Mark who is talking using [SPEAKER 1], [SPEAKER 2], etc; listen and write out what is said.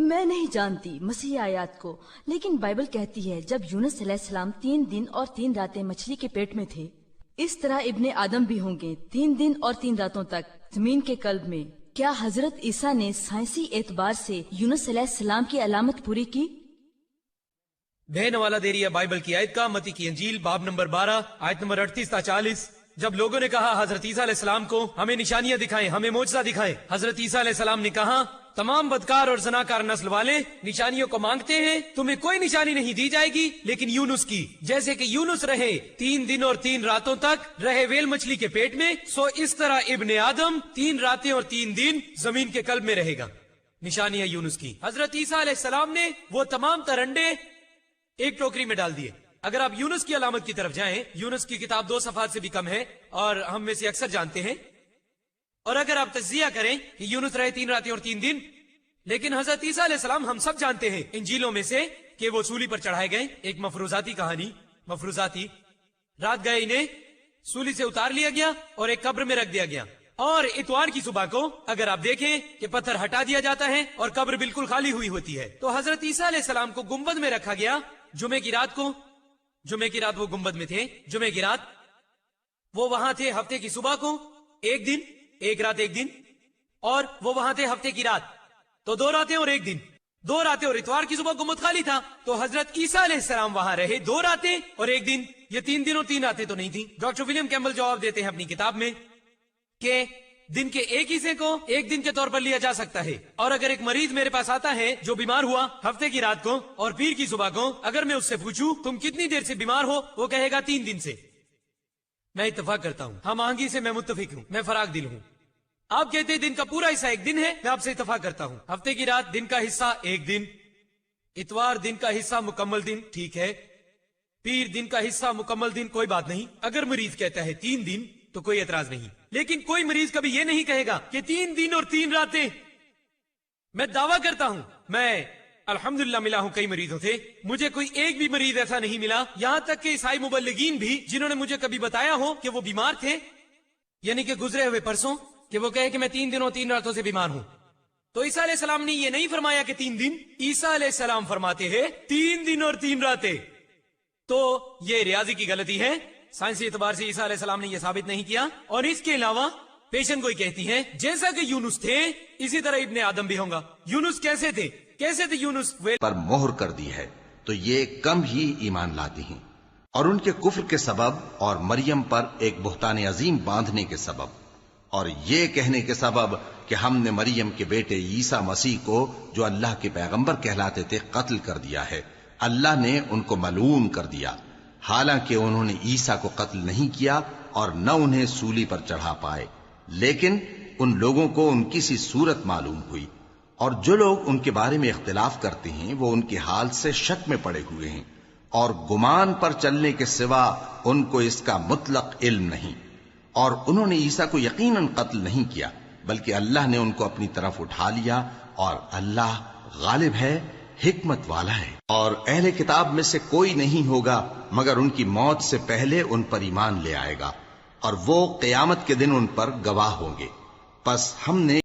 [SPEAKER 1] میں نہیں جانتی مسیح آیات کو، لیکن بائبل کہتی ہے جب یونس علیہ السلام 3 دن اور 3 راتیں مچھلی کے پیٹ میں تھے، اس طرح ابن آدم بھی ہوں گے 3 دن اور 3 راتوں تک زمین کے قلب میں۔ کیا حضرت عیسیٰ نے سائنسی اعتبار سے یونس علیہ السلام کی علامت پوری کی؟
[SPEAKER 2] بہن والا دے رہی ہے بائبل کی آیت کا، متی کی انجیل باب نمبر 12 آیت نمبر 38 تا 40۔ جب لوگوں نے کہا حضرت عیسیٰ علیہ السلام کو ہمیں نشانیاں دکھائیں، ہمیں معجزہ دکھائیں، حضرت عیسیٰ علیہ السلام نے کہا تمام بدکار اور زناکار نسل والے نشانیوں کو مانگتے ہیں، تمہیں کوئی نشانی نہیں دی جائے گی لیکن یونس کی، جیسے کہ یونس رہے 3 دن اور 3 راتوں تک رہے ویل مچھلی کے پیٹ میں، سو اس طرح ابن آدم 3 راتیں اور 3 دن زمین کے قلب میں رہے گا۔ نشانی ہے یونس کی۔ حضرت عیسیٰ علیہ السلام نے وہ تمام ترنڈے ایک ٹوکری میں ڈال دیے۔ اگر آپ یونس کی علامت کی طرف جائیں، یونس کی کتاب 2 صفحات سے بھی کم ہے اور ہم میں سے اکثر جانتے ہیں، اور اگر آپ تجزیہ کریں کہ یونس رہے 3 راتیں اور 3 دن، لیکن حضرت عیسیٰ علیہ السلام ہم سب جانتے ہیں انجیلوں میں سے کہ وہ سولی پر چڑھائے گئے۔ ایک مفروضاتی کہانی، مفروضاتی، رات گئے انہیں سولی سے اتار لیا گیا اور ایک قبر میں رکھ دیا گیا، اور اتوار کی صبح کو اگر آپ دیکھیں کہ پتھر ہٹا دیا جاتا ہے اور قبر بالکل خالی ہوئی ہوتی ہے۔ تو حضرت عیسیٰ علیہ السلام کو گنبد میں رکھا گیا جمعے کی رات کو، جمعے کی رات وہ گنبد میں تھے، جمعے کی رات وہ وہاں تھے، ہفتے کی صبح کو 1 دن 1 رات 1 دن، اور وہ وہاں تھے ہفتے کی رات، تو 2 راتیں اور 1 دن، 2 راتیں، اور اتوار کی صبح گنبد خالی تھا، تو حضرت عیسیٰ علیہ السلام وہاں رہے 2 راتیں اور 1 دن، یہ 3 دن اور 3 راتیں تو نہیں تھی۔ ڈاکٹر ولیم کیمبل جواب دیتے ہیں اپنی کتاب میں کہ دن کے ایک حصے کو 1 دن کے طور پر لیا جا سکتا ہے، اور اگر ایک مریض میرے پاس آتا ہے جو بیمار ہوا ہفتے کی رات کو اور پیر کی صبح کو، اگر میں اس سے پوچھوں تم کتنی دیر سے بیمار ہو، وہ کہے گا 3 دن سے۔ میں اتفاق کرتا ہوں، ہم آہنگی سے میں متفق ہوں، میں فراغ دل ہوں۔ آپ کہتے ہیں دن کا پورا حصہ 1 دن ہے، میں آپ سے اتفاق کرتا ہوں۔ ہفتے کی رات دن کا حصہ 1 دن، اتوار دن کا حصہ مکمل دن، ٹھیک ہے، پیر دن کا حصہ مکمل دن، کوئی بات نہیں۔ اگر مریض کہتا ہے 3 دن تو کوئی اعتراض نہیں، لیکن کوئی مریض کبھی یہ نہیں کہے گا کہ 3 دن اور 3 راتیں۔ میں دعویٰ کرتا ہوں، میں الحمدللہ ملا ہوں کئی مریضوں سے، مجھے کوئی ایک بھی مریض ایسا نہیں ملا، یہاں تک کہ عیسائی مبلغین بھی جنہوں نے مجھے کبھی بتایا ہو کہ وہ بیمار تھے، یعنی کہ گزرے ہوئے پرسوں، کہ وہ کہے کہ میں 3 دنوں 3 راتوں سے بیمار ہوں، تو عیسیٰ علیہ السلام نے یہ نہیں فرمایا کہ 3 دن، عیسیٰ علیہ السلام فرماتے ہیں 3 دن اور 3 راتیں۔ تو یہ ریاضی کی غلطی ہے، سائنسی اعتبار سے عیسیٰ علیہ السلام نے یہ ثابت نہیں کیا، اور اس کے علاوہ پیشن گوئی کہتی ہے جیسا کہ یونس تھے اسی طرح ابن آدم بھی ہوگا۔ یونس کیسے تھے یونس
[SPEAKER 3] پر مہر کر دی ہے تو یہ کم ہی ایمان لاتی ہیں، اور ان کے کفر کے سبب اور مریم پر ایک بہتان عظیم باندھنے کے سبب، اور یہ کہنے کے سبب کہ ہم نے مریم کے بیٹے عیسیٰ مسیح کو جو اللہ کے پیغمبر کہلاتے تھے قتل کر دیا ہے، اللہ نے ان کو ملعون کر دیا، حالانکہ انہوں نے عیسیٰ کو قتل نہیں کیا اور نہ انہیں سولی پر چڑھا پائے، لیکن ان لوگوں کو ان کی سی صورت معلوم ہوئی، اور جو لوگ ان کے بارے میں اختلاف کرتے ہیں وہ ان کے حال سے شک میں پڑے ہوئے ہیں، اور گمان پر چلنے کے سوا ان کو اس کا مطلق علم نہیں، اور انہوں نے عیسیٰ کو یقیناً قتل نہیں کیا بلکہ اللہ نے ان کو اپنی طرف اٹھا لیا، اور اللہ غالب ہے، حکمت والا ہے۔ اور اہل کتاب میں سے کوئی نہیں ہوگا مگر ان کی موت سے پہلے ان پر ایمان لے آئے گا، اور وہ قیامت کے دن ان پر گواہ ہوں گے۔ پس ہم نے